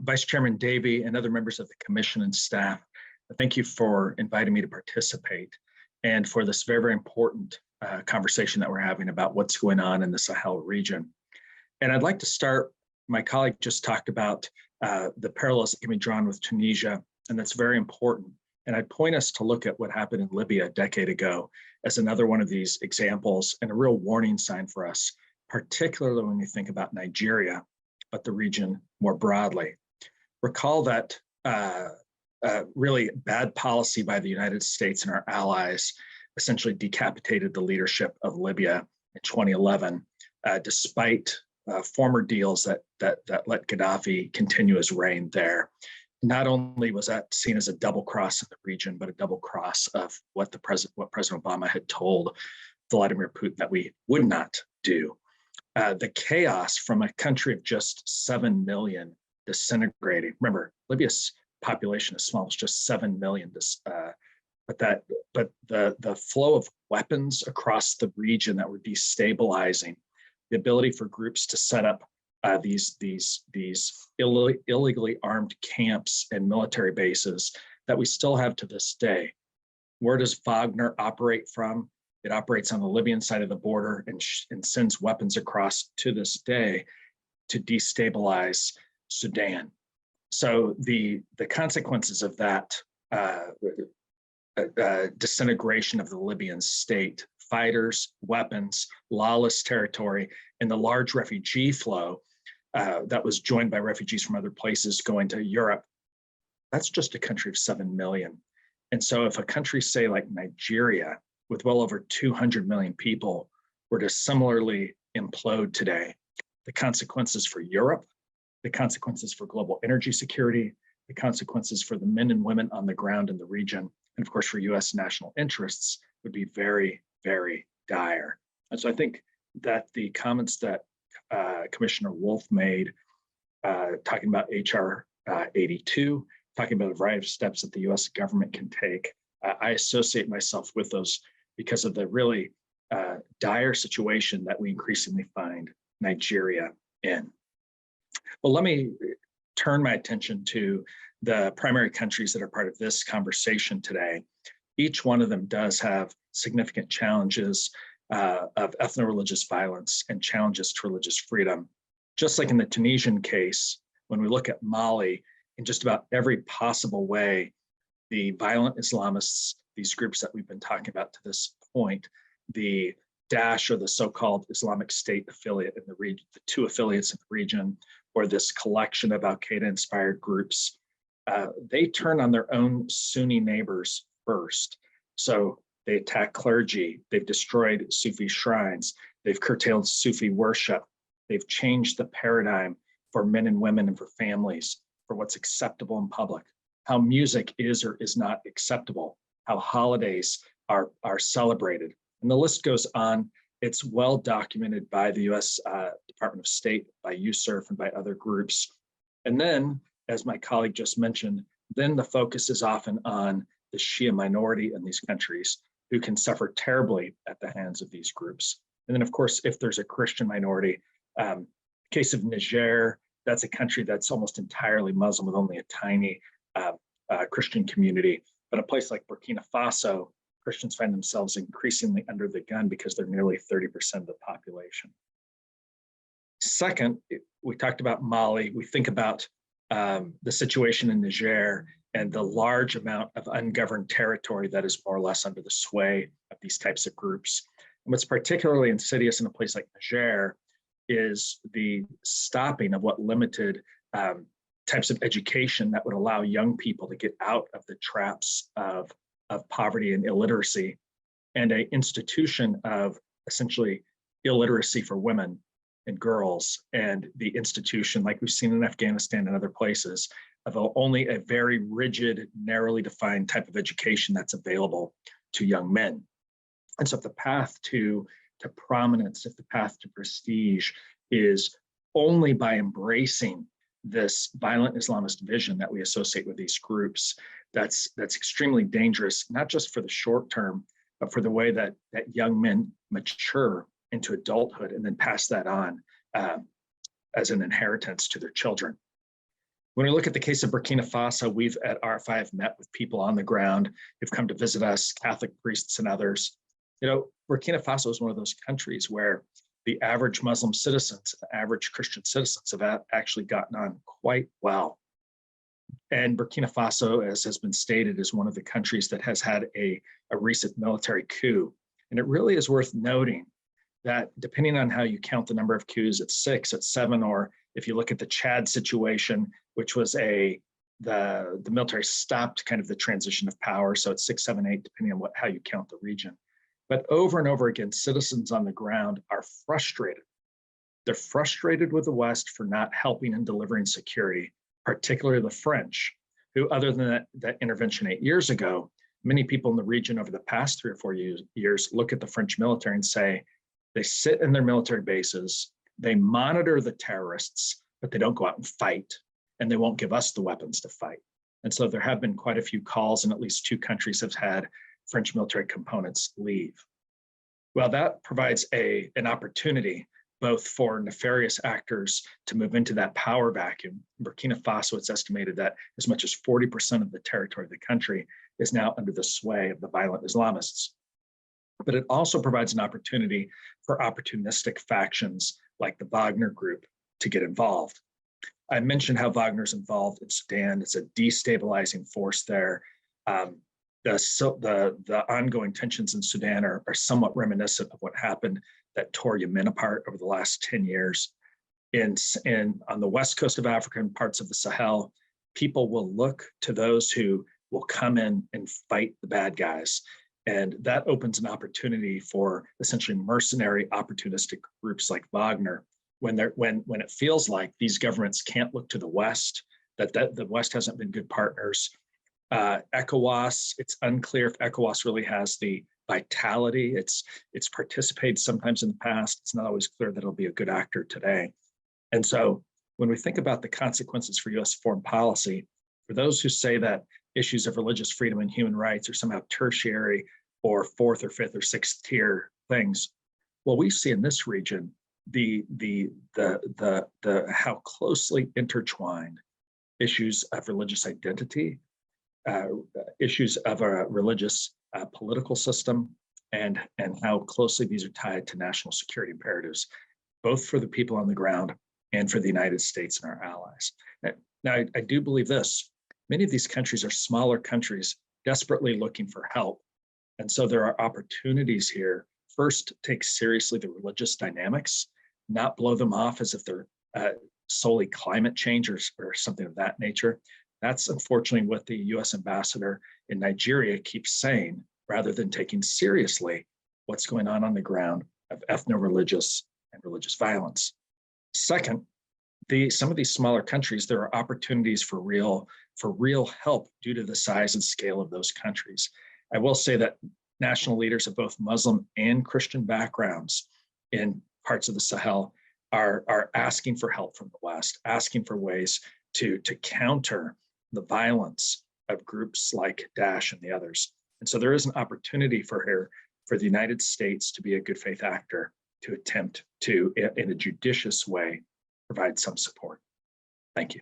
Vice Chairman Davey and other members of the commission and staff, thank you for inviting me to participate and for this very, very important conversation that we're having about what's going on in the Sahel region. And I'd like to start, my colleague just talked about the parallels that can be drawn with Tunisia, and that's very important. And I'd point us to look at what happened in Libya a decade ago as another one of these examples and a real warning sign for us, particularly when we think about Nigeria, but the region more broadly. Recall that really bad policy by the United States and our allies essentially decapitated the leadership of Libya in 2011, despite former deals that let Gaddafi continue his reign there. Not only was that seen as a double cross of the region, but a double cross of what President Obama had told Vladimir Putin that we would not do. The chaos from a country of just 7 million disintegrating. Remember, Libya's population is small; it's just 7 million. But the flow of weapons across the region that were destabilizing, the ability for groups to set up these illegally armed camps and military bases that we still have to this day. Where does Wagner operate from? It operates on the Libyan side of the border and sends weapons across to this day to destabilize Sudan. So the consequences of that disintegration of the Libyan state, fighters, weapons, lawless territory, and the large refugee flow that was joined by refugees from other places going to Europe, that's just a country of 7 million. And so if a country, say like Nigeria, with well over 200 million people, were to similarly implode today, the consequences for Europe, the consequences for global energy security, the consequences for the men and women on the ground in the region, and of course for US national interests would be very, very dire. And so I think that the comments that Commissioner Wolf made, talking about HR 82, talking about a variety of steps that the US government can take, I associate myself with those because of the really dire situation that we increasingly find Nigeria in. Well, let me turn my attention to the primary countries that are part of this conversation today. Each one of them does have significant challenges of ethno-religious violence and challenges to religious freedom. Just like in the Tunisian case, when we look at Mali, in just about every possible way, the violent Islamists, these groups that we've been talking about to this point, the Daesh or the so-called Islamic State affiliate in the region, the two affiliates in the region, or this collection of Al-Qaeda-inspired groups, they turn on their own Sunni neighbors first. So they attack clergy, they've destroyed Sufi shrines, they've curtailed Sufi worship, they've changed the paradigm for men and women and for families, for what's acceptable in public, how music is or is not acceptable, how holidays are celebrated. And the list goes on. It's well documented by the US Department of State, by USCIRF, and by other groups. And then, as my colleague just mentioned, then the focus is often on the Shia minority in these countries who can suffer terribly at the hands of these groups. And then, of course, if there's a Christian minority, case of Niger, that's a country that's almost entirely Muslim with only a tiny Christian community. But a place like Burkina Faso, Christians find themselves increasingly under the gun because they're nearly 30% of the population. Second, we talked about Mali. We think about the situation in Niger and the large amount of ungoverned territory that is more or less under the sway of these types of groups. And what's particularly insidious in a place like Niger is the stopping of what limited types of education that would allow young people to get out of the traps of poverty and illiteracy, and an institution of essentially illiteracy for women and girls, and the institution, like we've seen in Afghanistan and other places, of only a very rigid, narrowly defined type of education that's available to young men. And so if the path to prominence, if the path to prestige is only by embracing this violent Islamist vision that we associate with these groups, that's extremely dangerous, not just for the short term, but for the way that young men mature into adulthood and then pass that on as an inheritance to their children. When we look at the case of Burkina Faso, we've at RFI have met with people on the ground who've come to visit us, Catholic priests and others. Burkina Faso is one of those countries where the average Muslim citizens, the average Christian citizens have actually gotten on quite well. And Burkina Faso, as has been stated, is one of the countries that has had a recent military coup. And it really is worth noting that depending on how you count the number of coups, at 6, at 7, or if you look at the Chad situation, which was the military stopped kind of the transition of power. So it's 6, 7, 8, depending on how you count the region. But over and over again, citizens on the ground are frustrated. They're frustrated with the West for not helping and delivering security, particularly the French, who, other than that intervention 8 years ago, many people in the region over the past 3 or 4 years look at the French military and say, they sit in their military bases, they monitor the terrorists, but they don't go out and fight, and they won't give us the weapons to fight. And so there have been quite a few calls, and at least 2 countries have had French military components leave. Well, that provides an opportunity both for nefarious actors to move into that power vacuum. In Burkina Faso, it's estimated that as much as 40% of the territory of the country is now under the sway of the violent Islamists. But it also provides an opportunity for opportunistic factions like the Wagner Group to get involved. I mentioned how Wagner's involved in Sudan. It's a destabilizing force there. The ongoing tensions in Sudan are somewhat reminiscent of what happened that tore Yemen apart over the last 10 years. On the west coast of Africa and parts of the Sahel, people will look to those who will come in and fight the bad guys. And that opens an opportunity for essentially mercenary opportunistic groups like Wagner when it feels like these governments can't look to the West, that the West hasn't been good partners. ECOWAS, it's unclear if ECOWAS really has the vitality. It's participated sometimes in the past. It's not always clear that it'll be a good actor today. And so when we think about the consequences for US foreign policy, for those who say that issues of religious freedom and human rights are somehow tertiary or 4th or 5th or 6th tier things, well, we see in this region the how closely intertwined issues of religious identity, issues of a religious political system, and how closely these are tied to national security imperatives, both for the people on the ground and for the United States and our allies. Now, I do believe this. Many of these countries are smaller countries desperately looking for help. And so there are opportunities here, first, take seriously the religious dynamics, not blow them off as if they're solely climate change or something of that nature. That's unfortunately what the US ambassador in Nigeria keeps saying, rather than taking seriously what's going on the ground of ethno-religious and religious violence. Second, some of these smaller countries, there are opportunities for real help due to the size and scale of those countries. I will say that national leaders of both Muslim and Christian backgrounds in parts of the Sahel are asking for help from the West, asking for ways to counter the violence of groups like Daesh and the others. And so there is an opportunity for the United States to be a good faith actor, to attempt to, in a judicious way, provide some support. Thank you.